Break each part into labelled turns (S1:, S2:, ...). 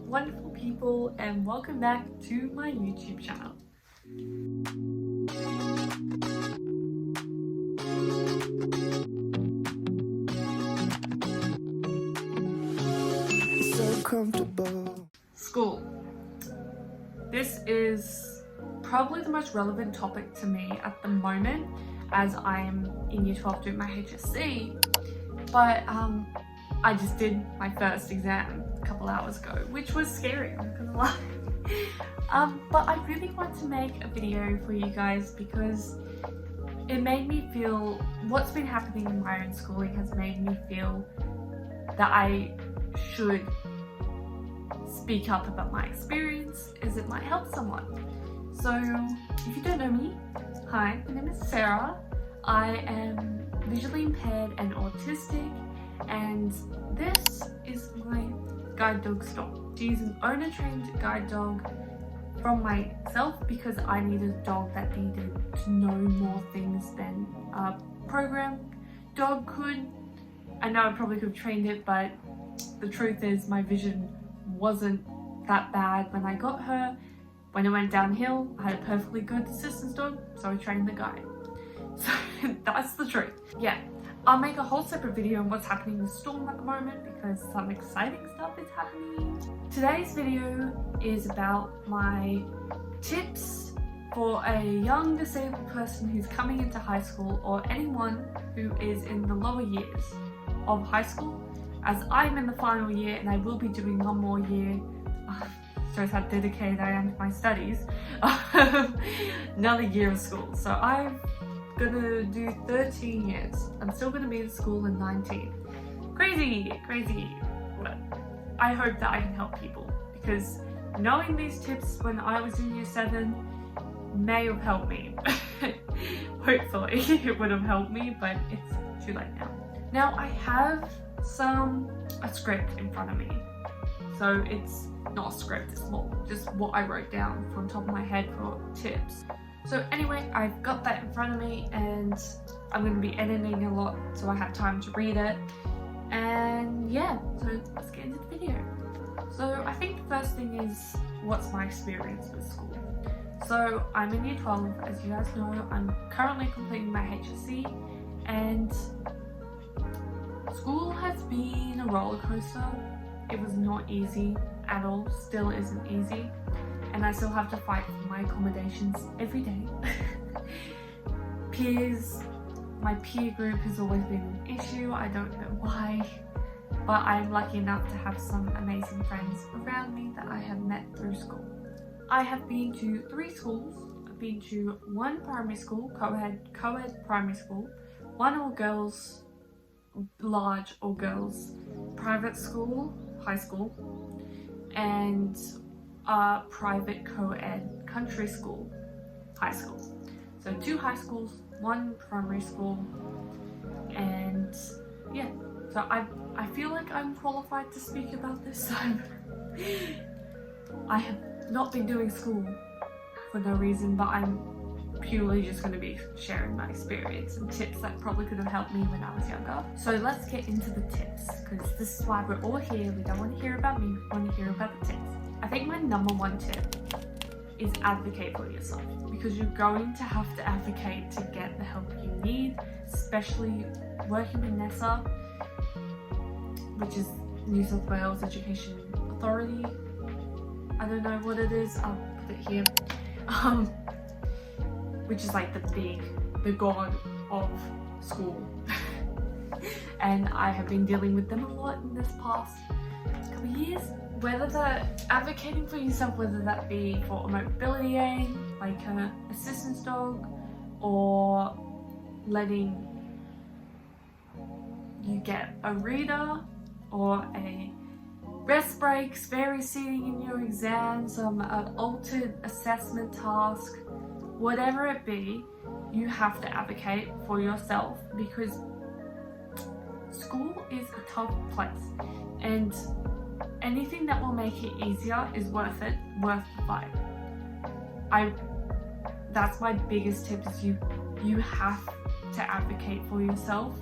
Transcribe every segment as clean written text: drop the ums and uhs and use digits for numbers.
S1: wonderful people, and welcome back to my YouTube channel.
S2: So comfortable.
S1: School. This is probably the most relevant topic to me at the moment, as I'm in year 12 doing my HSC, but I just did my first exam a couple hours ago, which was scary, I'm not gonna lie. But I really want to make a video for you guys because it made me feel, what's been happening in my own schooling has made me feel that I should speak up about my experience, as it might help someone. So if you don't know me, hi, my name is Sarah. I am visually impaired and autistic, and this is my guide dog Storm. She's an owner-trained guide dog from myself because I needed a dog that needed to know more things than a program dog could. I know I probably could have trained it, but the truth is my vision wasn't that bad when I got her. When it went downhill, I had a perfectly good assistance dog, so I trained the guide. So that's the truth. Yeah, I'll make a whole separate video on what's happening with Storm at the moment because some exciting stuff is happening. Today's video is about my tips for a young disabled person who's coming into high school, or anyone who is in the lower years of high school, as I'm in the final year and I will be doing one more year. Shows how dedicated I am to my studies. Another year of school. So I'm gonna do 13 years. I'm still gonna be in school in 19. Crazy. But I hope that I can help people, because knowing these tips when I was in year 7 may have helped me. Hopefully it would have helped me, but it's too late now. Now I have a script in front of me. So it's not a script, it's more just what I wrote down from the top of my head for tips. So anyway, I've got that in front of me and I'm going to be editing a lot so I have time to read it. And yeah, so let's get into the video. So I think the first thing is, what's my experience with school? So I'm in year 12, as you guys know. I'm currently completing my HSC, and school has been a roller coaster. It was not easy at all, still isn't easy, and I still have to fight for my accommodations every day. Peers, my peer group has always been an issue. I don't know why, but I'm lucky enough to have some amazing friends around me that I have met through school. I have been to 3 schools. I've been to 1 primary school, co-ed primary school, 1 all-girls, large all-girls private school, high school, and a private co-ed country school, high school. So 2 high schools, 1 primary school, and yeah, so I feel like I'm qualified to speak about this. I have not been doing school for no reason, but I'm purely just going to be sharing my experience and tips that probably could have helped me when I was younger. So let's get into the tips, because this is why we're all here. We don't want to hear about me, we want to hear about the tips. I think my number 1 tip is advocate for yourself, because you're going to have to advocate to get the help you need, especially working with NESA, which is New South Wales Education Authority. I don't know what it is, I'll put it here. Which is like the god of school. And I have been dealing with them a lot in this past couple of years. Whether that advocating for yourself, whether that be for a mobility aid, like an assistance dog, or letting you get a reader, or a rest break, spare seating in your exam, some altered assessment task, whatever it be, you have to advocate for yourself, because school is a tough place, and anything that will make it easier is worth it, worth the fight. That's my biggest tip, is you have to advocate for yourself,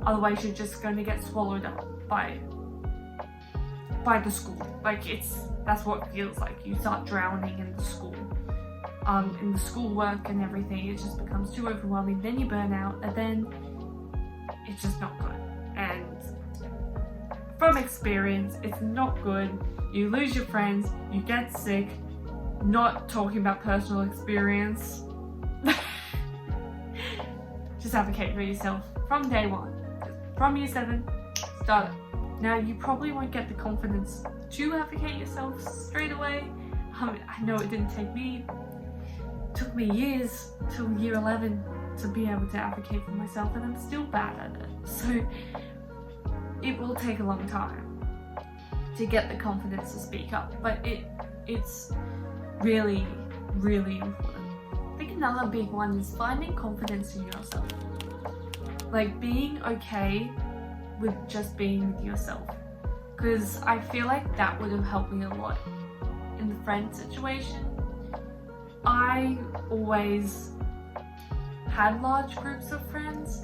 S1: otherwise you're just going to get swallowed up by by the school. Like that's what it feels like. You start drowning in the school. In the schoolwork and everything, it just becomes too overwhelming. Then you burn out, and then it's just not good. And from experience, it's not good. You lose your friends, you get sick. Not talking about personal experience. Just advocate for yourself from day one. From year 7, start it. Now, you probably won't get the confidence to advocate yourself straight away. I know it didn't take me. It took me years till year 11 to be able to advocate for myself, and I'm still bad at it. So it will take a long time to get the confidence to speak up, but it's really, really important. I think another big one is finding confidence in yourself. Like being okay with just being with yourself. Because I feel like that would have helped me a lot in the friend situation. I always had large groups of friends.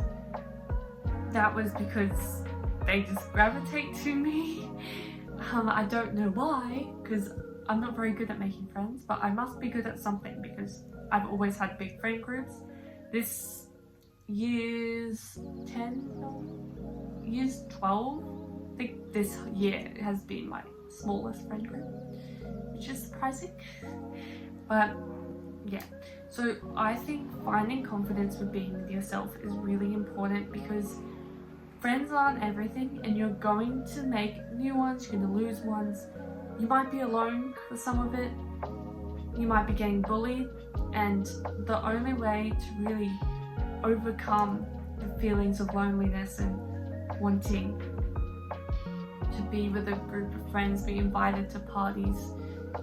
S1: That was because they just gravitate to me. I don't know why, because I'm not very good at making friends, but I must be good at something because I've always had big friend groups. This year's 10, year's 12, I think this year has been my smallest friend group, which is surprising. But yeah, so I think finding confidence with being with yourself is really important because friends aren't everything, and you're going to make new ones, you're going to lose ones. You might be alone for some of it, you might be getting bullied, and the only way to really overcome the feelings of loneliness and wanting to be with a group of friends, be invited to parties,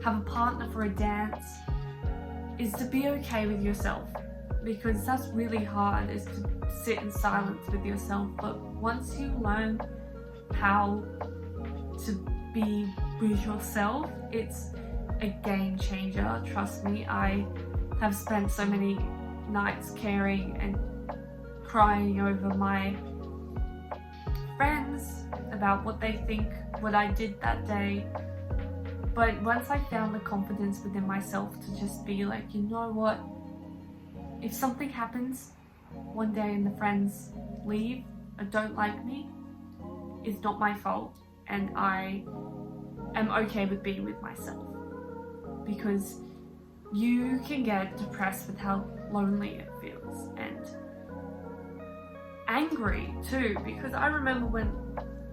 S1: have a partner for a dance, is to be okay with yourself, because that's really hard, is to sit in silence with yourself. But once you learn how to be with yourself, it's a game changer. Trust me, I have spent so many nights caring and crying over my friends about what they think, what I did that day. But once I found the confidence within myself to just be like, you know what, if something happens one day and the friends leave or don't like me, it's not my fault, and I am okay with being with myself. Because you can get depressed with how lonely it feels, and angry too, because I remember when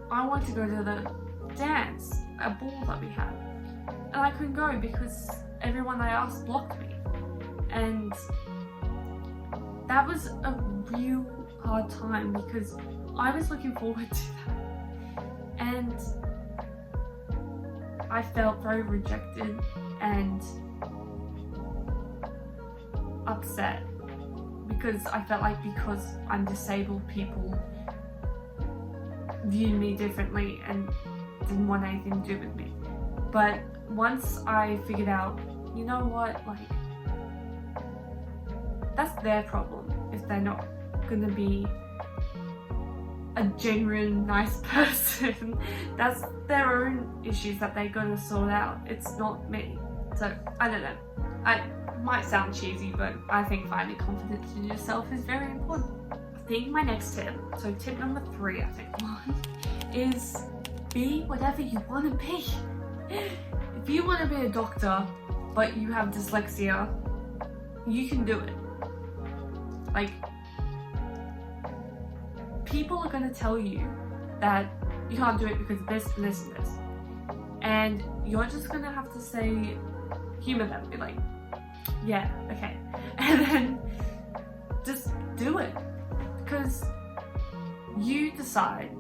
S1: I wanted to go to the dance, a ball that we had, and I couldn't go because everyone I asked blocked me, and that was a real hard time because I was looking forward to that, and I felt very rejected and upset because I felt like because I'm disabled, people viewed me differently and didn't want anything to do with me. But once I figured out, you know what, like, that's their problem if they're not gonna be a genuine nice person. That's their own issues that they gotta sort out. It's not me. So I don't know. I might sound cheesy, but I think finding confidence in yourself is very important. I think my next tip, so tip number 3, I think, is be whatever you want to be. If you want to be a doctor, but you have dyslexia, you can do it. Like, people are going to tell you that you can't do it because of this and this and this. And you're just going to have to say, humor them, be like, yeah, okay. And then just do it. Because you decide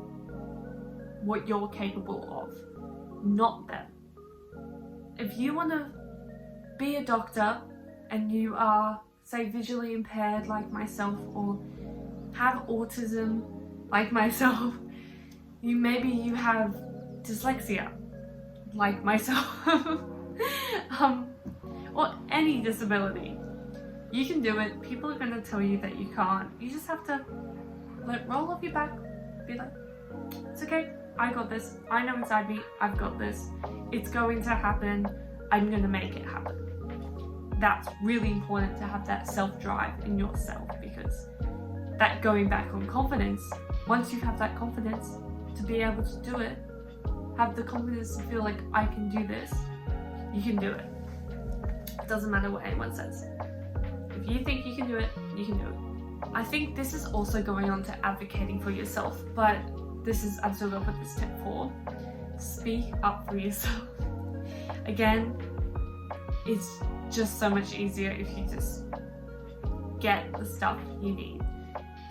S1: what you're capable of, not them. If you want to be a doctor and you are, say, visually impaired like myself, or have autism like myself, maybe you have dyslexia like myself, or any disability, you can do it. People are going to tell you that you can't. You just have to roll off your back, be like, it's okay, I got this, I know inside me, I've got this, it's going to happen, I'm gonna make it happen. That's really important to have that self-drive in yourself, because that going back on confidence, once you have that confidence to be able to do it, have the confidence to feel like I can do this, you can do it. It doesn't matter what anyone says. If you think you can do it, you can do it. I think this is also going on to advocating for yourself, but I'm still gonna put this tip for. Speak up for yourself. Again, it's just so much easier if you just get the stuff you need.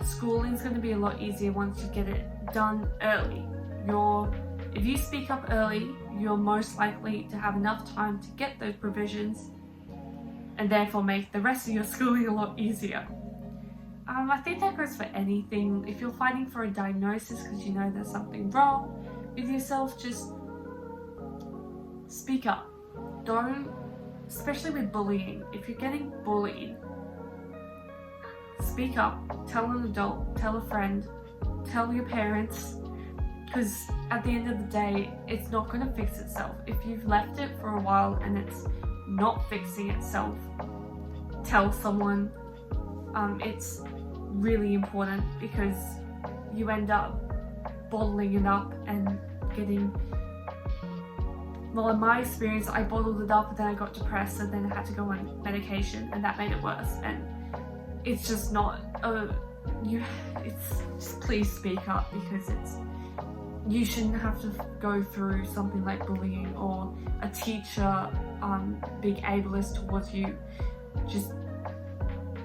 S1: Schooling's going to be a lot easier once you get it done early. If you speak up early, you're most likely to have enough time to get those provisions and therefore make the rest of your schooling a lot easier. I think that goes for anything. If you're fighting for a diagnosis because you know there's something wrong with yourself, just speak up. Don't, especially with bullying, if you're getting bullied, speak up, tell an adult, tell a friend, tell your parents, because at the end of the day, it's not going to fix itself. If you've left it for a while and it's not fixing itself, tell someone. It's really important, because you end up bottling it up and getting, well, in my experience, I bottled it up and then I got depressed and then I had to go on medication and that made it worse. And it's just not, just please speak up, because you shouldn't have to go through something like bullying or a teacher being ableist towards you.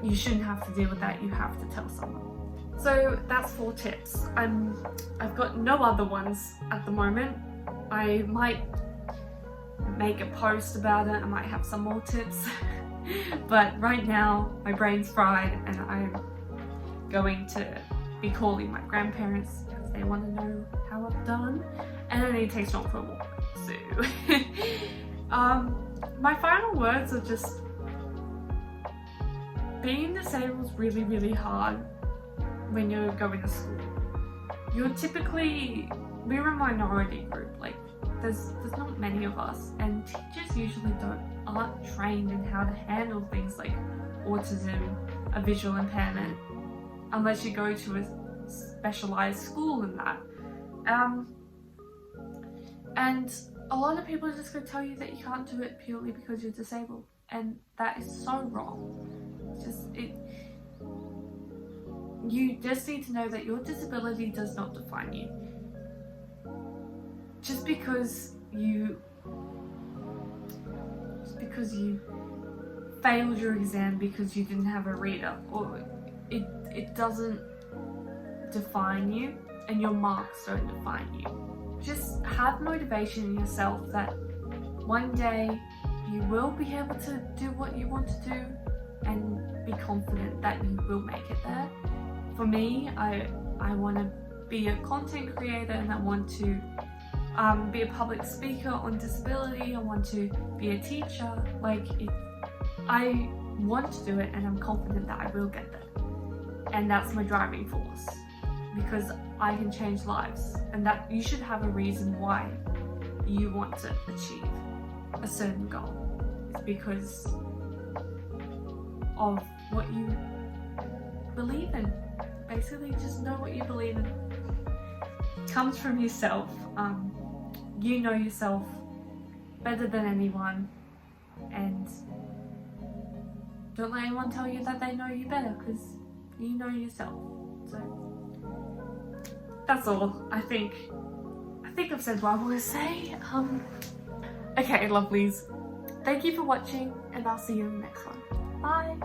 S1: You shouldn't have to deal with that, you have to tell someone. So that's 4 tips. I've got no other ones at the moment. I might make a post about it, I might have some more tips. But right now, my brain's fried and I'm going to be calling my grandparents because they want to know how I've done. And then it takes on for a walk. So, my final words are just, being disabled is really, really hard when you're going to school. We're a minority group, like there's not many of us, and teachers usually aren't trained in how to handle things like autism, a visual impairment, unless you go to a specialized school in that. And a lot of people are just going to tell you that you can't do it purely because you're disabled, and that is so wrong. You just need to know that your disability does not define you. Just because you failed your exam because you didn't have a reader, or it doesn't define you, and your marks don't define you. Just have motivation in yourself that one day you will be able to do what you want to do, and be confident that you will make it there. For me, I want to be a content creator, and I want to be a public speaker on disability. I want to be a teacher. I want to do it, and I'm confident that I will get there. And that's my driving force, because I can change lives, and that you should have a reason why you want to achieve a certain goal. It's because of what you believe in. Basically, just know what you believe in. It comes from yourself. You know yourself better than anyone, and don't let anyone tell you that they know you better, because you know yourself. So that's all. I think I've said what I want to say. Okay, lovelies. Thank you for watching, and I'll see you in the next one. Bye!